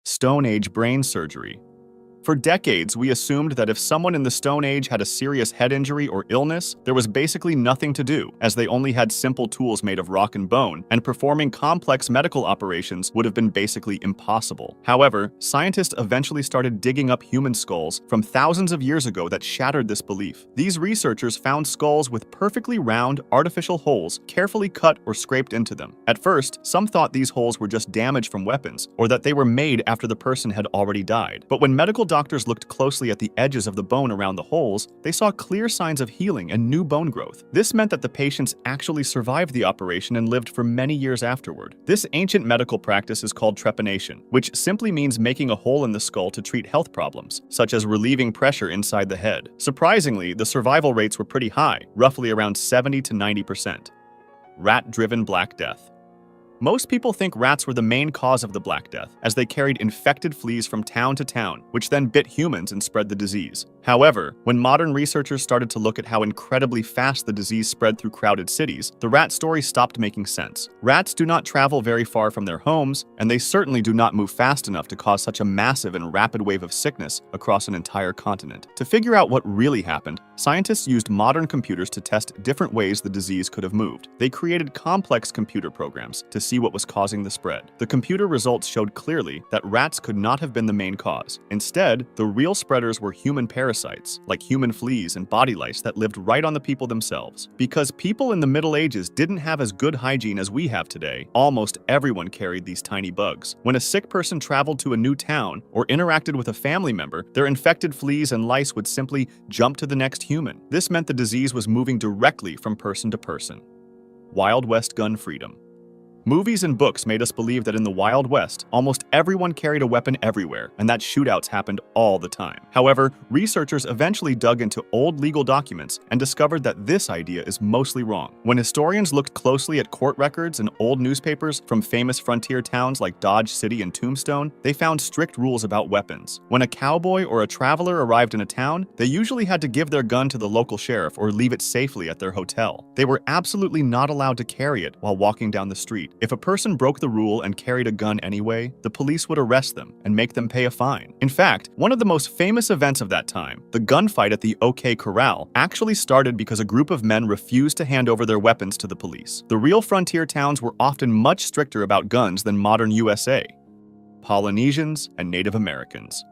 Stone Age brain surgery. For decades, we assumed that if someone in the Stone Age had a serious head injury or illness, there was basically nothing to do, as they only had simple tools made of rock and bone, and performing complex medical operations would have been basically impossible. However, scientists eventually started digging up human skulls from thousands of years ago that shattered this belief. These researchers found skulls with perfectly round, artificial holes carefully cut or scraped into them. At first, some thought these holes were just damage from weapons, or that they were made after the person had already died. But when medical doctors looked closely at the edges of the bone around the holes, they saw clear signs of healing and new bone growth. This meant that the patients actually survived the operation and lived for many years afterward. This ancient medical practice is called trepanation, which simply means making a hole in the skull to treat health problems, such as relieving pressure inside the head. Surprisingly, the survival rates were pretty high, roughly around 70 to 90%. Rat-driven Black Death. Most people think rats were the main cause of the Black Death, as they carried infected fleas from town to town, which then bit humans and spread the disease. However, when modern researchers started to look at how incredibly fast the disease spread through crowded cities, the rat story stopped making sense. Rats do not travel very far from their homes, and they certainly do not move fast enough to cause such a massive and rapid wave of sickness across an entire continent. To figure out what really happened, scientists used modern computers to test different ways the disease could have moved. They created complex computer programs to see what was causing the spread. The computer results showed clearly that rats could not have been the main cause. Instead, the real spreaders were human parasites, like human fleas and body lice that lived right on the people themselves. Because people in the Middle Ages didn't have as good hygiene as we have today, almost everyone carried these tiny bugs. When a sick person traveled to a new town or interacted with a family member, their infected fleas and lice would simply jump to the next human. This meant the disease was moving directly from person to person. Wild West gun freedom. Movies and books made us believe that in the Wild West, almost everyone carried a weapon everywhere, and that shootouts happened all the time. However, researchers eventually dug into old legal documents and discovered that this idea is mostly wrong. When historians looked closely at court records and old newspapers from famous frontier towns like Dodge City and Tombstone, they found strict rules about weapons. When a cowboy or a traveler arrived in a town, they usually had to give their gun to the local sheriff or leave it safely at their hotel. They were absolutely not allowed to carry it while walking down the street. If a person broke the rule and carried a gun anyway, the police would arrest them and make them pay a fine. In fact, one of the most famous events of that time, the gunfight at the OK Corral, actually started because a group of men refused to hand over their weapons to the police. The real frontier towns were often much stricter about guns than modern USA. Polynesians and Native Americans.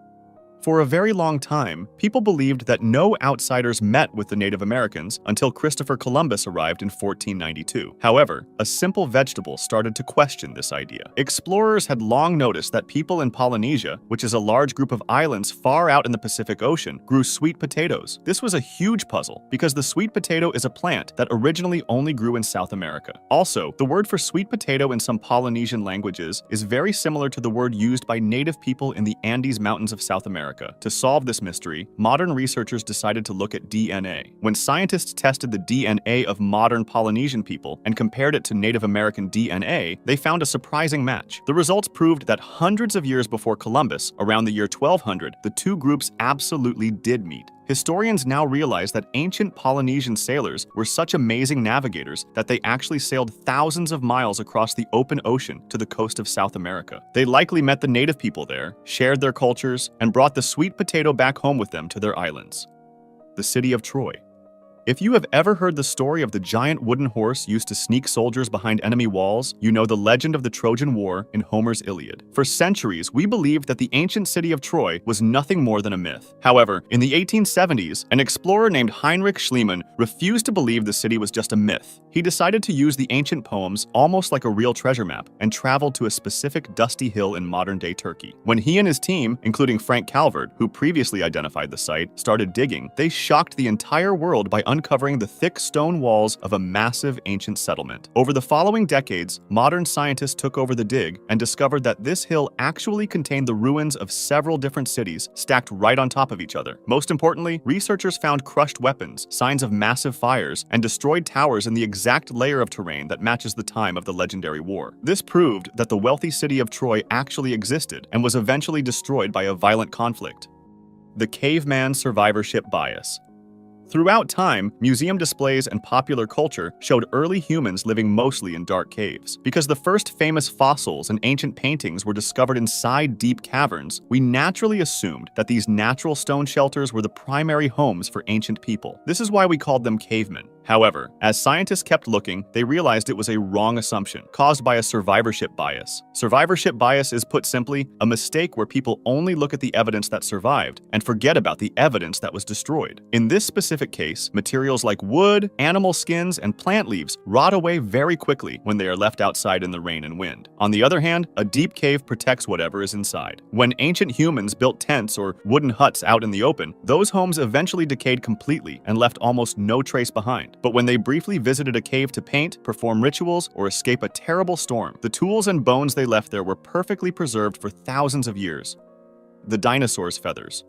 For a very long time, people believed that no outsiders met with the Native Americans until Christopher Columbus arrived in 1492. However, a simple vegetable started to question this idea. Explorers had long noticed that people in Polynesia, which is a large group of islands far out in the Pacific Ocean, grew sweet potatoes. This was a huge puzzle because the sweet potato is a plant that originally only grew in South America. Also, the word for sweet potato in some Polynesian languages is very similar to the word used by native people in the Andes Mountains of South America. To solve this mystery, modern researchers decided to look at DNA. When scientists tested the DNA of modern Polynesian people and compared it to Native American DNA, they found a surprising match. The results proved that hundreds of years before Columbus, around the year 1200, the two groups absolutely did meet. Historians now realize that ancient Polynesian sailors were such amazing navigators that they actually sailed thousands of miles across the open ocean to the coast of South America. They likely met the native people there, shared their cultures, and brought the sweet potato back home with them to their islands. The city of Troy. If you have ever heard the story of the giant wooden horse used to sneak soldiers behind enemy walls, you know the legend of the Trojan War in Homer's Iliad. For centuries, we believed that the ancient city of Troy was nothing more than a myth. However, in the 1870s, an explorer named Heinrich Schliemann refused to believe the city was just a myth. He decided to use the ancient poems almost like a real treasure map and traveled to a specific dusty hill in modern-day Turkey. When he and his team, including Frank Calvert, who previously identified the site, started digging, they shocked the entire world by uncovering the thick stone walls of a massive ancient settlement. Over the following decades, modern scientists took over the dig and discovered that this hill actually contained the ruins of several different cities stacked right on top of each other. Most importantly, researchers found crushed weapons, signs of massive fires, and destroyed towers in the exact layer of terrain that matches the time of the legendary war. This proved that the wealthy city of Troy actually existed and was eventually destroyed by a violent conflict. The Caveman survivorship bias. Throughout time, museum displays and popular culture showed early humans living mostly in dark caves. Because the first famous fossils and ancient paintings were discovered inside deep caverns, we naturally assumed that these natural stone shelters were the primary homes for ancient people. This is why we called them cavemen. However, as scientists kept looking, they realized it was a wrong assumption, caused by a survivorship bias. Survivorship bias is, put simply, a mistake where people only look at the evidence that survived and forget about the evidence that was destroyed. In this specific case, materials like wood, animal skins, and plant leaves rot away very quickly when they are left outside in the rain and wind. On the other hand, a deep cave protects whatever is inside. When ancient humans built tents or wooden huts out in the open, those homes eventually decayed completely and left almost no trace behind. But when they briefly visited a cave to paint, perform rituals, or escape a terrible storm, the tools and bones they left there were perfectly preserved for thousands of years. The dinosaurs' feathers.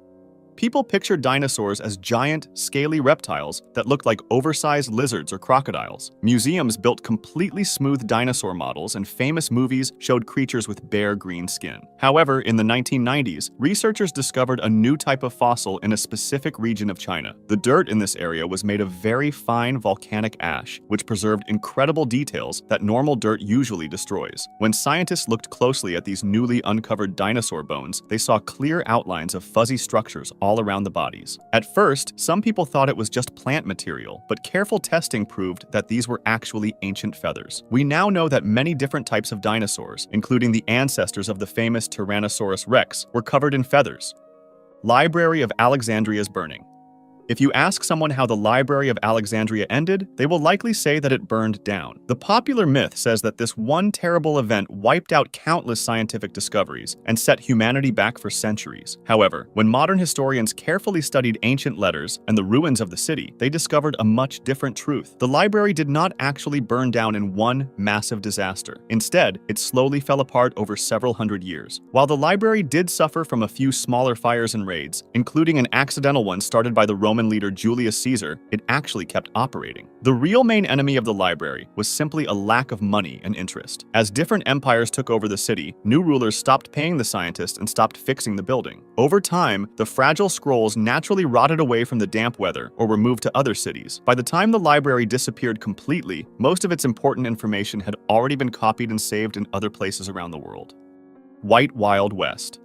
People pictured dinosaurs as giant, scaly reptiles that looked like oversized lizards or crocodiles. Museums built completely smooth dinosaur models, and famous movies showed creatures with bare green skin. However, in the 1990s, researchers discovered a new type of fossil in a specific region of China. The dirt in this area was made of very fine volcanic ash, which preserved incredible details that normal dirt usually destroys. When scientists looked closely at these newly uncovered dinosaur bones, they saw clear outlines of fuzzy structures all around the bodies. At first, some people thought it was just plant material, but careful testing proved that these were actually ancient feathers. We now know that many different types of dinosaurs, including the ancestors of the famous Tyrannosaurus rex, were covered in feathers. Library of Alexandria's burning. If you ask someone how the Library of Alexandria ended, they will likely say that it burned down. The popular myth says that this one terrible event wiped out countless scientific discoveries and set humanity back for centuries. However, when modern historians carefully studied ancient letters and the ruins of the city, they discovered a much different truth. The library did not actually burn down in one massive disaster. Instead, it slowly fell apart over several hundred years. While the library did suffer from a few smaller fires and raids, including an accidental one started by the Roman leader Julius Caesar, it actually kept operating. The real main enemy of the library was simply a lack of money and interest. As different empires took over the city, new rulers stopped paying the scientists and stopped fixing the building. Over time, the fragile scrolls naturally rotted away from the damp weather or were moved to other cities. By the time the library disappeared completely, most of its important information had already been copied and saved in other places around the world. White Wild West.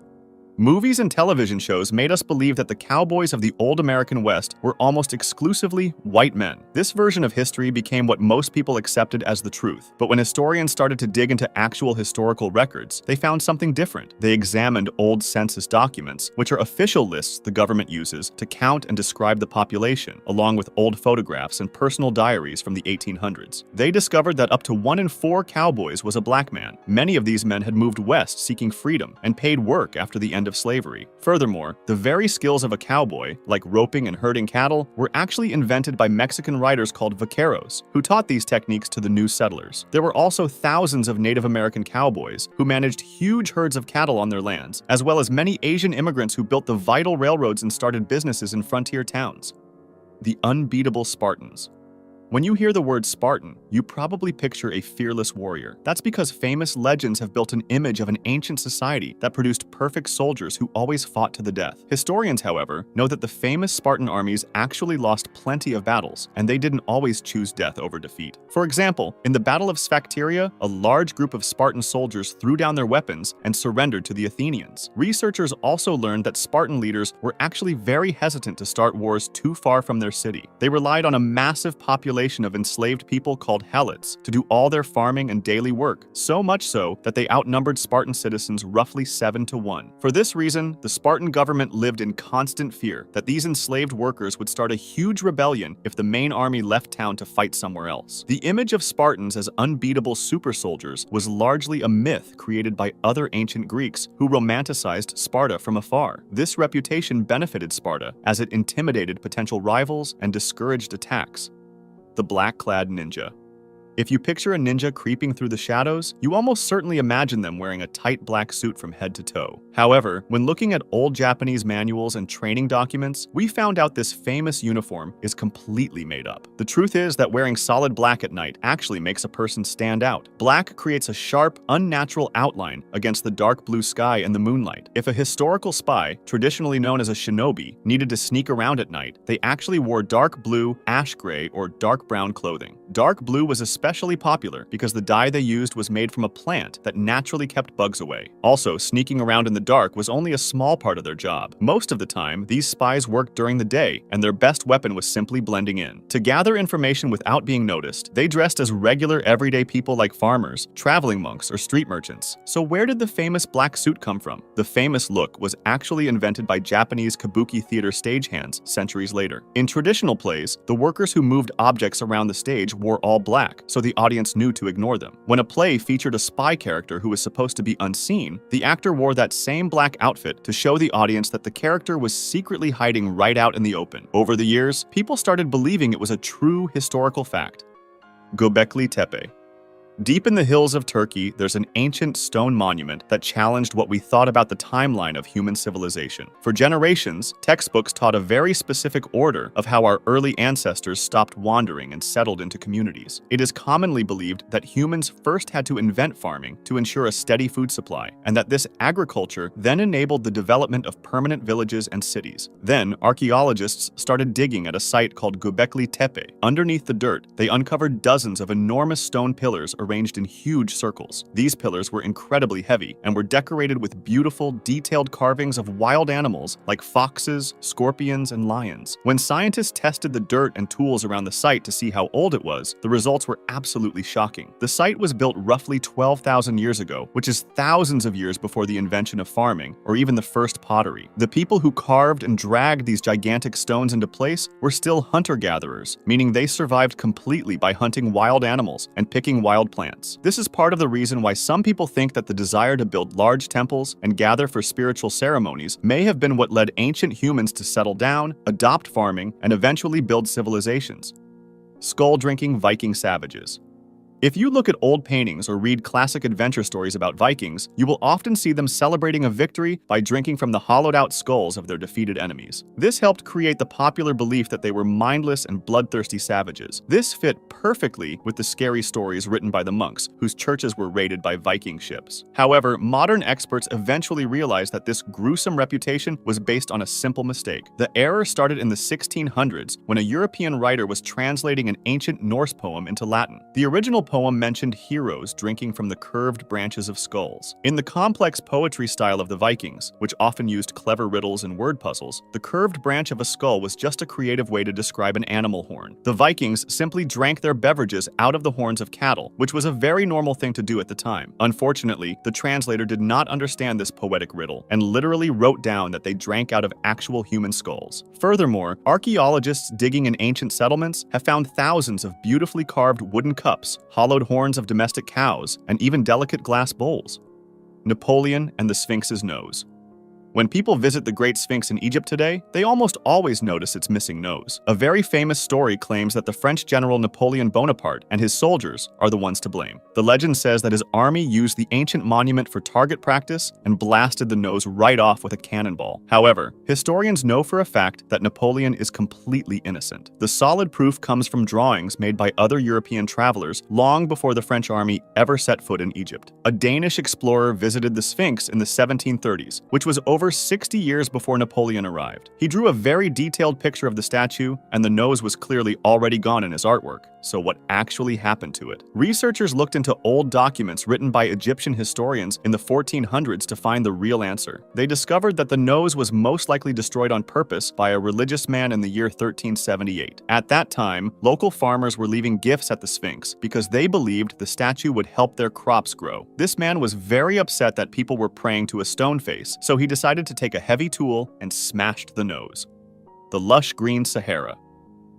Movies and television shows made us believe that the cowboys of the old American West were almost exclusively white men. This version of history became what most people accepted as the truth. But when historians started to dig into actual historical records, they found something different. They examined old census documents, which are official lists the government uses to count and describe the population, along with old photographs and personal diaries from the 1800s. They discovered that up to 1 in 4 cowboys was a black man. Many of these men had moved west seeking freedom and paid work after the end of slavery. Furthermore, the very skills of a cowboy, like roping and herding cattle, were actually invented by Mexican writers called vaqueros, who taught these techniques to the new settlers. There were also thousands of Native American cowboys who managed huge herds of cattle on their lands, as well as many Asian immigrants who built the vital railroads and started businesses in frontier towns. The Unbeatable Spartans. When you hear the word Spartan, you probably picture a fearless warrior. That's because famous legends have built an image of an ancient society that produced perfect soldiers who always fought to the death. Historians, however, know that the famous Spartan armies actually lost plenty of battles, and they didn't always choose death over defeat. For example, in the Battle of Sphacteria, a large group of Spartan soldiers threw down their weapons and surrendered to the Athenians. Researchers also learned that Spartan leaders were actually very hesitant to start wars too far from their city. They relied on a massive population of enslaved people called helots to do all their farming and daily work, so much so that they outnumbered Spartan citizens roughly 7-1. For this reason, the Spartan government lived in constant fear that these enslaved workers would start a huge rebellion if the main army left town to fight somewhere else. The image of Spartans as unbeatable super soldiers was largely a myth created by other ancient Greeks who romanticized Sparta from afar. This reputation benefited Sparta as it intimidated potential rivals and discouraged attacks. The Black-Clad Ninja. If you picture a ninja creeping through the shadows, you almost certainly imagine them wearing a tight black suit from head to toe. However, when looking at old Japanese manuals and training documents, we found out this famous uniform is completely made up. The truth is that wearing solid black at night actually makes a person stand out. Black creates a sharp, unnatural outline against the dark blue sky and the moonlight. If a historical spy, traditionally known as a shinobi, needed to sneak around at night, they actually wore dark blue, ash gray, or dark brown clothing. Dark blue was especially popular because the dye they used was made from a plant that naturally kept bugs away. Also, sneaking around in the dark was only a small part of their job. Most of the time, these spies worked during the day, and their best weapon was simply blending in. To gather information without being noticed, they dressed as regular everyday people like farmers, traveling monks, or street merchants. So where did the famous black suit come from? The famous look was actually invented by Japanese kabuki theater stagehands centuries later. In traditional plays, the workers who moved objects around the stage wore all black, so the audience knew to ignore them. When a play featured a spy character who was supposed to be unseen, the actor wore that same black outfit to show the audience that the character was secretly hiding right out in the open. Over the years, people started believing it was a true historical fact. Göbekli Tepe. Deep in the hills of Turkey, there's an ancient stone monument that challenged what we thought about the timeline of human civilization. For generations, textbooks taught a very specific order of how our early ancestors stopped wandering and settled into communities. It is commonly believed that humans first had to invent farming to ensure a steady food supply, and that this agriculture then enabled the development of permanent villages and cities. Then, archaeologists started digging at a site called Göbekli Tepe. Underneath the dirt, they uncovered dozens of enormous stone pillars arranged in huge circles. These pillars were incredibly heavy and were decorated with beautiful, detailed carvings of wild animals like foxes, scorpions, and lions. When scientists tested the dirt and tools around the site to see how old it was, the results were absolutely shocking. The site was built roughly 12,000 years ago, which is thousands of years before the invention of farming or even the first pottery. The people who carved and dragged these gigantic stones into place were still hunter-gatherers, meaning they survived completely by hunting wild animals and picking wild plants. This is part of the reason why some people think that the desire to build large temples and gather for spiritual ceremonies may have been what led ancient humans to settle down, adopt farming, and eventually build civilizations. Skull-drinking Viking savages. If you look at old paintings or read classic adventure stories about Vikings, you will often see them celebrating a victory by drinking from the hollowed-out skulls of their defeated enemies. This helped create the popular belief that they were mindless and bloodthirsty savages. This fit perfectly with the scary stories written by the monks, whose churches were raided by Viking ships. However, modern experts eventually realized that this gruesome reputation was based on a simple mistake. The error started in the 1600s when a European writer was translating an ancient Norse poem into Latin. The original poem mentioned heroes drinking from the curved branches of skulls. In the complex poetry style of the Vikings, which often used clever riddles and word puzzles, the curved branch of a skull was just a creative way to describe an animal horn. The Vikings simply drank their beverages out of the horns of cattle, which was a very normal thing to do at the time. Unfortunately, the translator did not understand this poetic riddle and literally wrote down that they drank out of actual human skulls. Furthermore, archaeologists digging in ancient settlements have found thousands of beautifully carved wooden cups, hollowed horns of domestic cows, and even delicate glass bowls. Napoleon and the Sphinx's nose. When people visit the Great Sphinx in Egypt today, they almost always notice its missing nose. A very famous story claims that the French general Napoleon Bonaparte and his soldiers are the ones to blame. The legend says that his army used the ancient monument for target practice and blasted the nose right off with a cannonball. However, historians know for a fact that Napoleon is completely innocent. The solid proof comes from drawings made by other European travelers long before the French army ever set foot in Egypt. A Danish explorer visited the Sphinx in the 1730s, which was over 60 years before Napoleon arrived. He drew a very detailed picture of the statue, and the nose was clearly already gone in his artwork. So what actually happened to it? Researchers looked into old documents written by Egyptian historians in the 1400s to find the real answer. They discovered that the nose was most likely destroyed on purpose by a religious man in the year 1378. At that time, local farmers were leaving gifts at the Sphinx because they believed the statue would help their crops grow. This man was very upset that people were praying to a stone face, so he decided to take a heavy tool and smashed the nose. The lush green Sahara.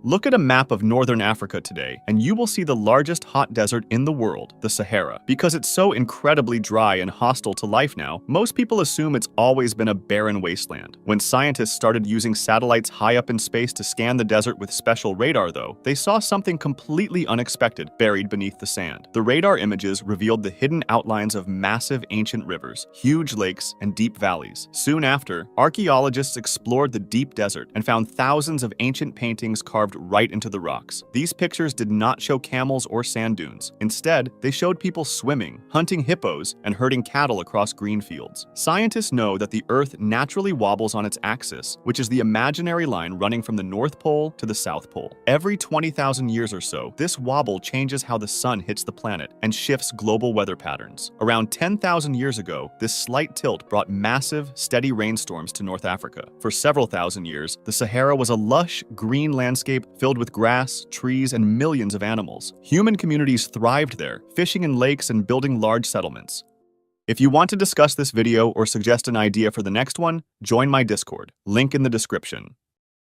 Look at a map of northern Africa today, and you will see the largest hot desert in the world, the Sahara. Because it's so incredibly dry and hostile to life now, most people assume it's always been a barren wasteland. When scientists started using satellites high up in space to scan the desert with special radar, though, they saw something completely unexpected buried beneath the sand. The radar images revealed the hidden outlines of massive ancient rivers, huge lakes, and deep valleys. Soon after, archaeologists explored the deep desert and found thousands of ancient paintings carved right into the rocks. These pictures did not show camels or sand dunes. Instead, they showed people swimming, hunting hippos, and herding cattle across green fields. Scientists know that the Earth naturally wobbles on its axis, which is the imaginary line running from the North Pole to the South Pole. Every 20,000 years or so, this wobble changes how the sun hits the planet and shifts global weather patterns. Around 10,000 years ago, this slight tilt brought massive, steady rainstorms to North Africa. For several thousand years, the Sahara was a lush, green landscape filled with grass, trees, and millions of animals. Human communities thrived there, fishing in lakes and building large settlements. If you want to discuss this video or suggest an idea for the next one, join my Discord, link in the description.